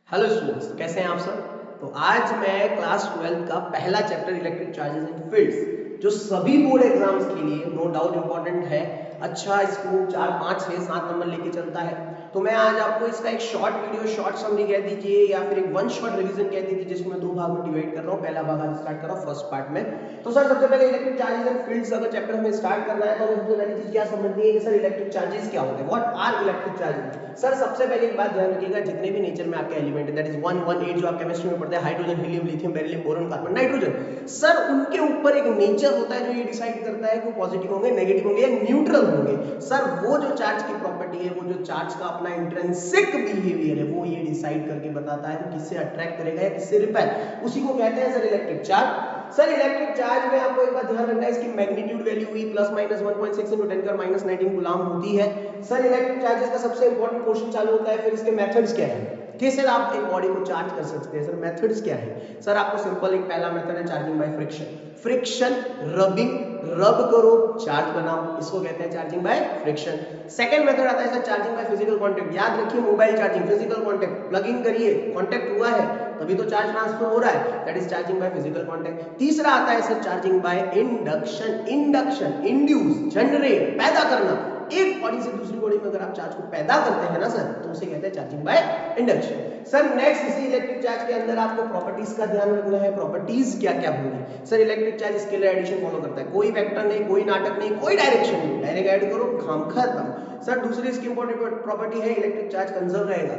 Hello students, कैसे हैं आप सब। तो आज मैं क्लास 12 का पहला chapter electric charges and fields जो सभी बोर्ड एग्जाम्स के लिए नो डाउट इंपॉर्टेंट है, अच्छा इसको 4 5 6 7 नंबर लेके चलता है। तो मैं आज आपको इसका एक शॉर्ट वीडियो, शॉर्ट समरी कह दीजिए या फिर एक वन शॉट रिवीजन कह दीजिए, जिसको मैं दो भाग में डिवाइड कर रहा हूँ। पहला भाग आज स्टार्ट कर रहा हूँ फर्स्ट पार्ट में। तो सर सबसे पहले इलेक्ट्रिक चार्जेस एंड फील्ड्स अगर चैप्टर हमें स्टार्ट करना है तो हमें सबसे पहली चीज क्या समझनी है कि सर इलेक्ट्रिक चार्जेस क्या होते हैं, what are electric charges. Sir सबसे पहले एक बात ध्यान रखिएगा, जितने भी नेचर में आपके एलिमेंट है दैट इज 1 1 8 जो आप केमिस्ट्री में पढ़ते हैं, hydrogen, helium, lithium, beryllium, boron, carbon, nitrogen, sir उनके ऊपर एक नेचर होता है जो ये डिसाइड करता है कि वो पॉजिटिव होंगे, नेगेटिव होंगे या न्यूट्रल होंगे। सर वो जो चार्ज की प्रॉपर्टी है, वो जो चार्ज का अपना इंट्रिंसिक बिहेवियर है, वो ये डिसाइड करके बताता है कि किससे अट्रैक्ट करेगा या किससे रिपेल, उसी को कहते हैं sir electric charge. Sir electric charge में आपको एक बात ध्यान रखना है, इसकी मैग्नीट्यूड वैल्यू हुई प्लस माइनस 1.6 × 10⁻19 कूलम होती है। सर इलेक्ट्रिक चार्जेस का सबसे इंपॉर्टेंट क्वेश्चन चालू होता है, फिर इसके मेथड्स क्या है, कैसे आप एक बॉडी को चार्ज कर सकते हैं। सर मेथड्स क्या है। सर आपको सिंपल एक पहला मेथड है charging by friction. Friction, rubbing, रब करो चार्ज बनाओ, इसको कहते हैं charging by friction. Second method आता है sir charging by physical contact. याद रखिए mobile charging, physical contact, plug in करिए, कांटेक्ट हुआ है तभी तो चार्ज ट्रांसफर हो रहा है, that is charging by physical contact. तीसरा आता है sir charging by induction. Induction, induce, generate, पैदा करना। एक बॉडी से दूसरी बॉडी में अगर आप चार्ज को पैदा करते हैं ना सर, तो उसे कहते हैं charging by induction. Sir next इसी इलेक्ट्रिक चार्ज के अंदर आपको प्रॉपर्टीज का ध्यान रखना है। प्रॉपर्टीज क्या क्या होंगी। Sir electric charge scalar addition follow करता है, कोई वेक्टर नहीं, कोई नाटक नहीं, कोई डायरेक्शन नहीं, डायरेक्ट ऐड करो काम खत्म। सर दूसरी इसकी इंपॉर्टेंट प्रॉपर्टी है इलेक्ट्रिक चार्ज कंजर्व रहेगा।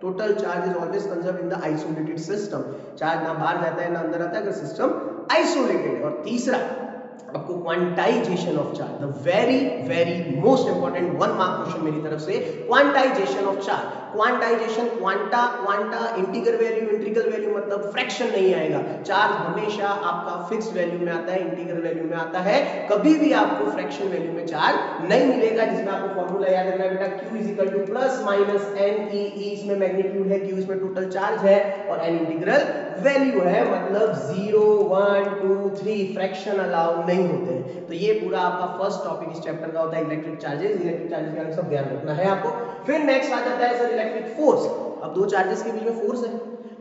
Total charge is always conserve in the isolated system. Charge ना बाहर जाता है ना अंदर आता है अगर सिस्टम आइसोलेटेड। और तीसरा आपको quantization of charge, the very very most important 1 mark question मेरी तरफ से, quantization of charge. Quantization, quanta quanta, integral value integral value मतलब फ्रैक्शन नहीं आएगा। चार्ज हमेशा आपका फिक्स्ड वैल्यू में आता है, इंटीग्रल वैल्यू में आता है, कभी भी आपको फ्रैक्शन वैल्यू में चार्ज नहीं मिलेगा। जिसमें आपको फॉर्मूला याद रखना है बेटा, Q = plus minus n e, e इसमें मैग्नीट्यूड है, Q इसमें टोटल चार्ज है और n इंटीग्रल वैल्यू है, मतलब 0 1 2 3 फ्रैक्शन अलाउ नहीं होते हैं। तो ये पूरा आपका फर्स्ट टॉपिक इस चैप्टर का होता है इलेक्ट्रिक चार्जेस। इलेक्ट्रिक चार्जेस का सब ध्यान रखना है आपको। फिर नेक्स्ट आ जाता है सर इलेक्ट्रिक फोर्स। अब दो चार्जेस के बीच में फोर्स है,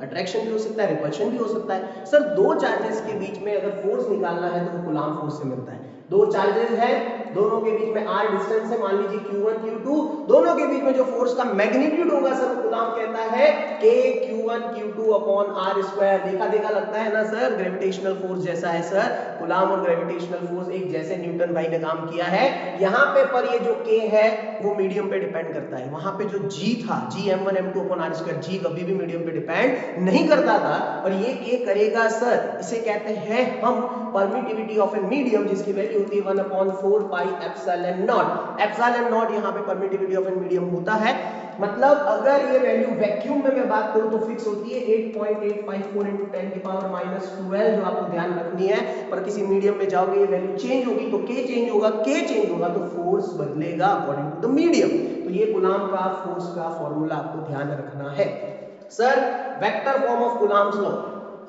अट्रैक्शन भी हो सकता है, रिपल्शन भी हो सकता है। सर दो चार्जेस के बीच में अगर फोर्स निकालना है तो वो कूलम फोर्स से मिलता है। दो चार्जेस है, दोनों के बीच में r डिस्टेंस है, मान लीजिए q1 q2, दोनों के बीच में जो फोर्स का मैग्नीट्यूड होगा सर वो कूलम कहता है k q1 q2 upon r²। देखा देखा लगता है ना सर, ग्रेविटेशनल फोर्स जैसा है सर, कूलम और ग्रेविटेशनल फोर्स एक जैसे न्यूटन भाई ने काम किया है यहाँ पे। पर ये जो k है वो मीडियम पे डिपेंड करता है, वहां पे जो g था, g m1 m2 upon r², g कभी भी मीडियम पे डिपेंड नहीं करता था, पर ये k करेगा सर। इसे कहते हैं हम परमिटिविटी ऑफ ए मीडियम, जिसकी वैल्यू होती है 1/4 pi epsilon not. Epsilon not यहाँ पे परमिटिविटी ऑफ ए मीडियम होता है। मतलब अगर ये वैल्यू वैक्यूम में मैं बात करूं तो फिक्स होती है 8.854 × 10⁻12 जो आपको ध्यान रखनी है। पर किसी मीडियम में जाओगे ये वैल्यू चेंज होगी तो k चेंज होगा, k चेंज होगा तो फोर्स बदलेगा अकॉर्डिंग टू द मीडियम। तो ये कूलम का फोर्स का फॉर्मूला आपको ध्यान रखना है। Sir vector form of Coulomb's law,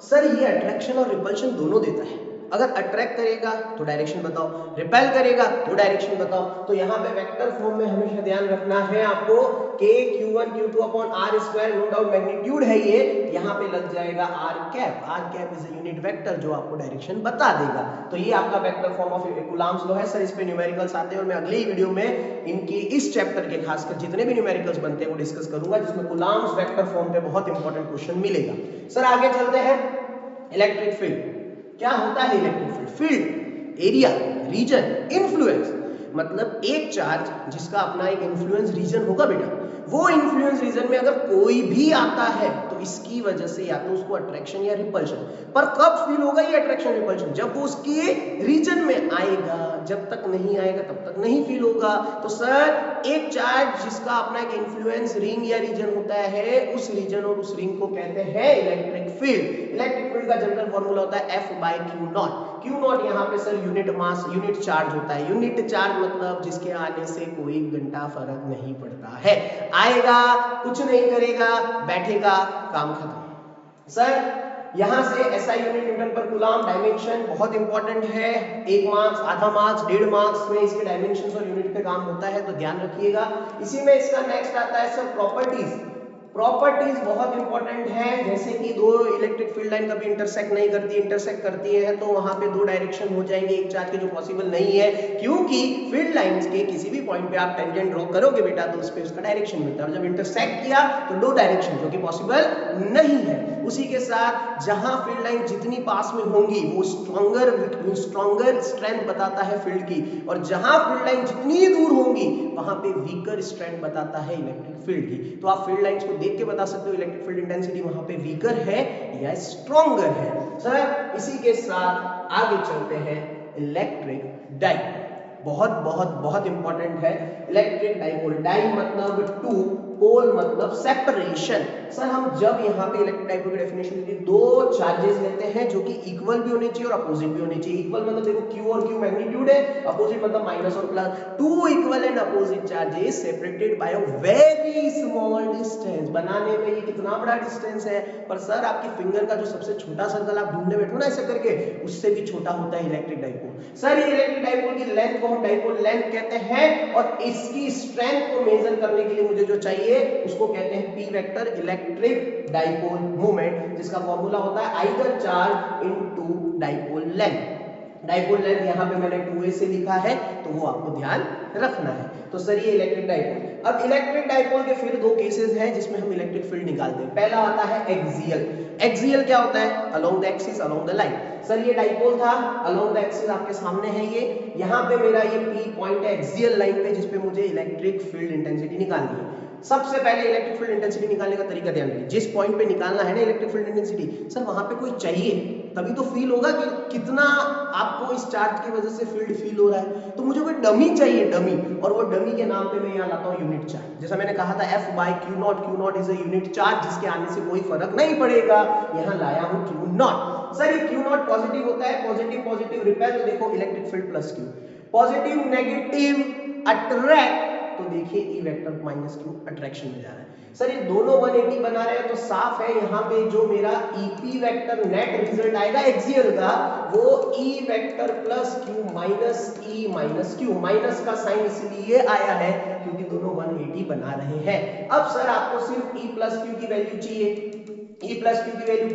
sir ये अट्रैक्शन और रिपल्शन दोनों देता है। अगर अट्रैक्ट करेगा तो डायरेक्शन बताओ, रिपेल करेगा तो डायरेक्शन बताओ। तो यहाँ पे वेक्टर फॉर्म में हमेशा ध्यान रखना है आपको, k q1 q2 upon r², no doubt magnitude है ये, यहाँ पे लग जाएगा r cap. r cap is a unit vector जो आपको डायरेक्शन बता देगा। तो ये आपका vector form of Coulomb's law है। सर इस पे न्यूमेरिकल्स आते हैं और मैं अगली वीडियो में इनकी इस चैप्टर के खासकर जितने भी न्यूमेरिकल्स बनते हैं वो डिस्कस करूंगा, जिसमें कूलम्स वेक्टर फॉर्म पे बहुत इंपॉर्टेंट क्वेश्चन मिलेगा। सर आगे चलते हैं, इलेक्ट्रिक फील्ड क्या होता है। Electric field, field, area, region, influence, मतलब एक चार्ज जिसका अपना एक इन्फ्लुएंस रीजन होगा बेटा, वो इन्फ्लुएंस रीजन में अगर कोई भी आता है तो इसकी वजह से या तो उसको अट्रैक्शन या रिपल्शन, पर कब फील होगा ये अट्रैक्शन रिपल्शन, जब वो उसके रीजन में आएगा, जब तक नहीं आएगा तब तक नहीं फील होगा। तो सर एक चार्ज जिसका अपना एक इन्फ्लुएंस रिंग या रीजन होता है, उस रीजन और उस रिंग को कहते हैं इलेक्ट्रिक फील्ड। इलेक्ट्रिक फील्ड का जनरल फॉर्मूला होता है F/Q0। Q0 यहाँ पे sir unit mass, unit charge होता है। यूनिट चार्ज मतलब जिसके आने से कोई घंटा फर्क नहीं पड़ता है, आएगा कुछ नहीं करेगा, बैठेगा काम खत्म। सर यहां से SI यूनिट न्यूटन पर कूलम, डायमेंशन बहुत इंपॉर्टेंट है, 1 मार्क्स, आधा मार्क्स, 1.5 मार्क्स में इसके डायमेंशंस और यूनिट पे काम होता है, तो ध्यान रखिएगा। इसी में इसका नेक्स्ट आता है सर प्रॉपर्टीज। प्रॉपर्टीज बहुत इंपॉर्टेंट है, जैसे कि दो इलेक्ट्रिक फील्ड लाइन कभी इंटरसेक्ट नहीं करती, इंटरसेक्ट करती है तो वहां पे दो डायरेक्शन हो जाएंगे एक चार्ज के, जो पॉसिबल नहीं है, क्योंकि फील्ड लाइंस के किसी भी पॉइंट पे आप टेंजेंट ड्रॉ करोगे बेटा तो उस पे उसका डायरेक्शन मिलता है, और जब इंटरसेक्ट किया तो दो डायरेक्शन, जो कि पॉसिबल नहीं है। उसी के साथ जहां फील्ड लाइन जितनी पास में होंगी वो स्ट्रॉन्गर स्ट्रेंथ बताता है फील्ड की, और जहां फील्ड लाइन जितनी दूर होंगी वहां पे वीकर स्ट्रेंथ बताता है इलेक्ट्रिक फील्ड की। तो आप फील्ड लाइंस को देख के बता सकते हो इलेक्ट्रिक फील्ड इंटेंसिटी वहां पे वीकर है या स्ट्रॉन्गर है। सर इसी के साथ आगे चलते हैं, इलेक्ट्रिक डाइपोल बहुत बहुत बहुत इंपॉर्टेंट है। इलेक्ट्रिक डाइपोल, डाई मतलब टू, पोल मतलब सेपरेशन। सर हम जब यहाँ पे इलेक्ट्रिक डाइपोल की डेफिनेशन दी, दो चार्जेस लेते हैं जो कि इक्वल भी होने चाहिए और अपोजिट भी होने चाहिए। इक्वल मतलब देखो Q और Q मैग्नीट्यूड है, अपोजिट मतलब माइनस और plus. Two equal and opposite charges separated by a very small distance. बनाने में ये कितना बड़ा डिस्टेंस है, पर सर आपकी फिंगर का जो सबसे छोटा सर्कल आप ढूंढने बैठो ना ऐसे करके, उससे भी छोटा होता है इलेक्ट्रिक डाइपोल। सर ये इलेक्ट्रिक डाइपोल की लेंथ को हम डाइपोल लेंथ कहते हैं, और इसकी स्ट्रेंथ को मेजर करने के लिए मुझे जो चाहिए उसको कहते हैं P vector, electric dipole moment, जिसका फॉर्मूला होता है either charge into dipole length. Dipole length यहाँ पे मैंने 2a से लिखा है तो वो आपको ध्यान रखना है। तो सर ये इलेक्ट्रिक डाइपोल। अब इलेक्ट्रिक डाइपोल के फिर दो केसेस हैं जिसमें हम इलेक्ट्रिक फील्ड निकालते हैं। पहला आता है एक्सियल। एक्सियल क्या होता है? Along the axis, along the line. Sir ये डाइपोल था, अलोंग द एक्सिस आपके सामने है, ये यहाँ पे मेरा ये P पॉइंट है एक्सियल लाइन पे, जिसपे मुझे इलेक्ट्रिक फील्ड इंटेंसिटी निकालनी है। सबसे पहले इलेक्ट्रिक फील्ड इंटेंसिटी निकालने का तरीका ध्यान रखिए। जिस पॉइंट पे निकालना है ना इलेक्ट्रिक फील्ड इंटेंसिटी, सर वहां पे कोई चाहिए, तभी तो फील होगा कि कितना आपको इस चार्ज की वजह से फील्ड फील हो रहा है। तो मुझे कोई डमी चाहिए, डमी, और वो डमी के नाम पे मैं यहाँ लाता हूँ यूनिट चार्ज। जैसा मैंने कहा था F by Q not, Q not is a unit charge जिसके आने से कोई फर्क नहीं पड़ेगा, यहाँ लाया हूँ Q नॉट। सर ये Q नॉट पॉजिटिव होता है, पॉजिटिव पॉजिटिव रिपेल, तो देखो electric field plus Q, positive negative attract, तो देखिए E vector minus Q attraction में जा रहा है। सर ये दोनों 180 बना रहे हैं तो साफ है यहाँ पे जो मेरा EP वेक्टर नेट रिजल्ट आएगा एक्सियल का, वो E vector plus Q minus E minus Q, minus का साइन इसलिए आया है क्योंकि दोनों 180 बना रहे हैं। अब सर आपको सिर्फ E प्लस Q की वैल्यू चाहिए, E प्लस Q की वैल्यू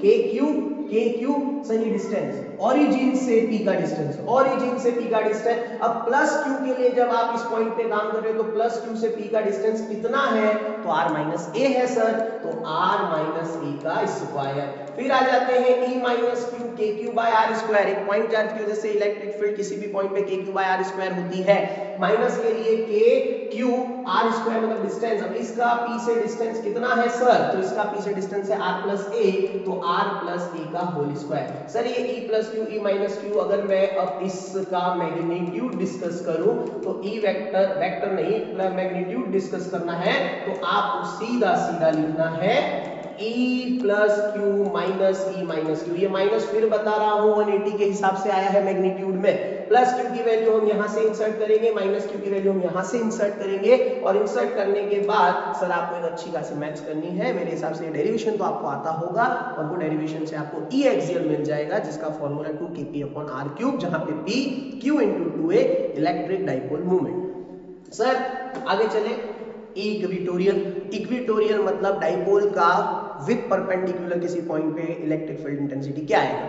KQ, सर ये डिस्टेंस ओरिजिन से P का डिस्टेंस, ओरिजिन से P का डिस्टेंस। अब प्लस Q के लिए जब आप इस पॉइंट पे काम कर रहे हो तो प्लस Q से P का डिस्टेंस कितना है, तो R माइनस A है सर, तो R माइनस A का स्क्वायर। फिर आ जाते हैं E minus Q, KQ by R square. एक पॉइंट चार्ज की वजह से इलेक्ट्रिक फील्ड किसी भी पॉइंट पे KQ बाय R स्क्वायर होती है। माइनस के लिए KQ R स्क्वायर मतलब डिस्टेंस। अब इसका P से डिस्टेंस कितना है सर, तो इसका P से डिस्टेंस है R प्लस A, तो R प्लस A का होल स्क्वायर। सर ये E plus Q, E minus Q, अगर मैं अब इसका मैग्नीट्यूड डिस्कस करूं तो E वेक्टर, वेक्टर नहीं मैग्नीट्यूड डिस्कस करना है तो आपको सीधा सीधा लिखना है E plus Q minus E minus Q। ये माइनस फिर बता रहा हूं 180 के हिसाब से आया है मैग्नीट्यूड में। प्लस Q की वैल्यू हम यहां से इंसर्ट करेंगे, माइनस Q की वैल्यू हम यहां से इंसर्ट करेंगे, और इंसर्ट करने के बाद सर आपको एक अच्छी खासी मैथ्स करनी है। मेरे हिसाब से डेरिवेशन तो आपको आता होगा, और वो डेरिवेशन से आपको E एक्सियल मिल जाएगा जिसका फॉर्मूला 2kp/r3, जहां पे P Q × 2a electric dipole moment. Sir आगे चले, इक्विटोरियल। इक्विटोरियल मतलब डाइपोल का विद परपेंडिकुलर किसी पॉइंट पे इलेक्ट्रिक फील्ड इंटेंसिटी क्या आएगा।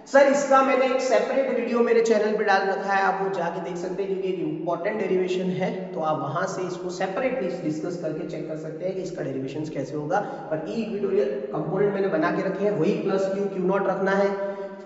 सर इसका मैंने एक सेपरेट वीडियो मेरे चैनल पे डाल रखा है, आप वो जाके देख सकते हैं क्योंकि एक इंपॉर्टेंट डेरिवेशन है, तो आप वहां से इसको सेपरेटली डिस्कस करके चेक कर सकते हैं कि इसका डेरिवेशन कैसे होगा। पर ई इक्विटोरियल कंपोनेंट मैंने बना के रखे हैं, वही प्लस Q नॉट रखना है।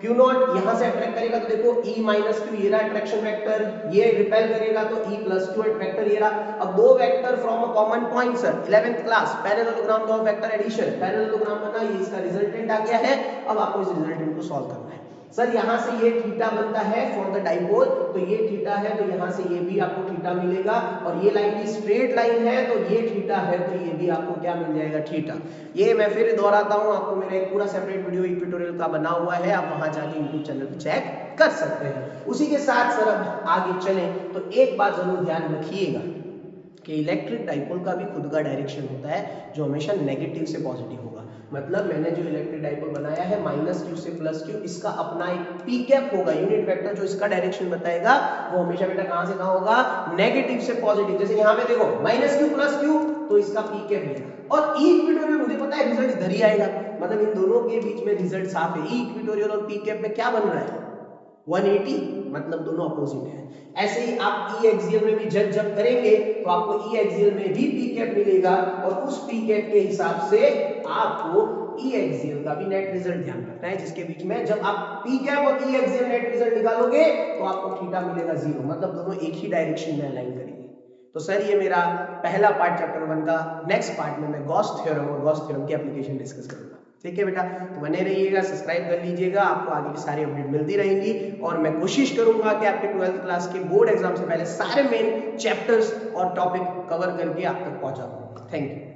Q नॉट यहां से अट्रैक्ट करेगा तो देखो E माइनस Q, ये रहा अट्रैक्शन वेक्टर, ये रिपेल करेगा तो E प्लस Q वेक्टर ये रहा। अब दो vector from a common point, sir 11th class parallelogram of vector addition, parallelogram बना, ये इसका रिजल्टेंट आ गया है। अब आपको इस रिजल्टेंट को सॉल्व करना है। सर यहां से ये थीटा बनता है फॉर द डाइपोल, तो ये थीटा है तो यहां से ये भी आपको थीटा मिलेगा, और ये लाइन भी स्ट्रेट लाइन है तो ये थीटा है तो ये भी आपको क्या मिल जाएगा, थीटा। ये मैं फिर दोहराता हूं, आपको मेरा एक पूरा सेपरेट वीडियो इक्वेटोरियल का बना हुआ है, आप वहां जाके यूट्यूब चैनल पे चेक कर सकते हैं। उसी के साथ सर अब आगे चलें तो एक बात जरूर ध्यान रखिएगा कि इलेक्ट्रिक डाइपोल का भी खुद का डायरेक्शन होता है जो हमेशा नेगेटिव से पॉजिटिव होगा। मतलब मैंने जो इलेक्ट्रिक डाइपोल बनाया है माइनस Q से प्लस Q, इसका अपना एक P कैप होगा, यूनिट वेक्टर जो इसका डायरेक्शन बताएगा वो हमेशा बेटा कहां से कहां होगा, नेगेटिव से पॉजिटिव। जैसे यहाँ पे देखो माइनस Q प्लस Q, तो इसका पी कैप लेगा। और ई इक्विटोरियल मुझे पता है रिजल्ट इधर ही आएगा, मतलब इन दोनों के बीच में रिजल्ट साफ है। ई इक्विटोरियल और पी कैप में क्या बन रहा है 180, मतलब दोनों अपोजिट है। ऐसे ही आप ई एक्सियल में भी जब करेंगे तो आपको ई एक्सियल में भी पी कैप मिलेगा और उस पी कैप के हिसाब से आपको ई एक्सियल का भी नेट रिजल्ट ध्यान रखना है, जिसके बीच में जब आप पी कैप और ई एक्सियल नेट रिजल्ट निकालोगे तो आपको थीटा मिलेगा 0, मतलब दोनों एक ही डायरेक्शन में अलाइन करेंगे। तो सर ये मेरा पहला पार्ट चैप्टर 1 का। नेक्स्ट पार्ट में मैं गॉस थ्योरम और गॉस थ्योरम की एप्लीकेशन डिस्कस करूंगा। ठीक है बेटा, तो बने रहिएगा, सब्सक्राइब कर लीजिएगा, आपको आगे की सारी अपडेट मिलती रहेंगी। और मैं कोशिश करूंगा कि आपके 12th क्लास के बोर्ड एग्जाम से पहले सारे मेन चैप्टर्स और टॉपिक कवर करके आप तक पहुंचा दूं। Thank you.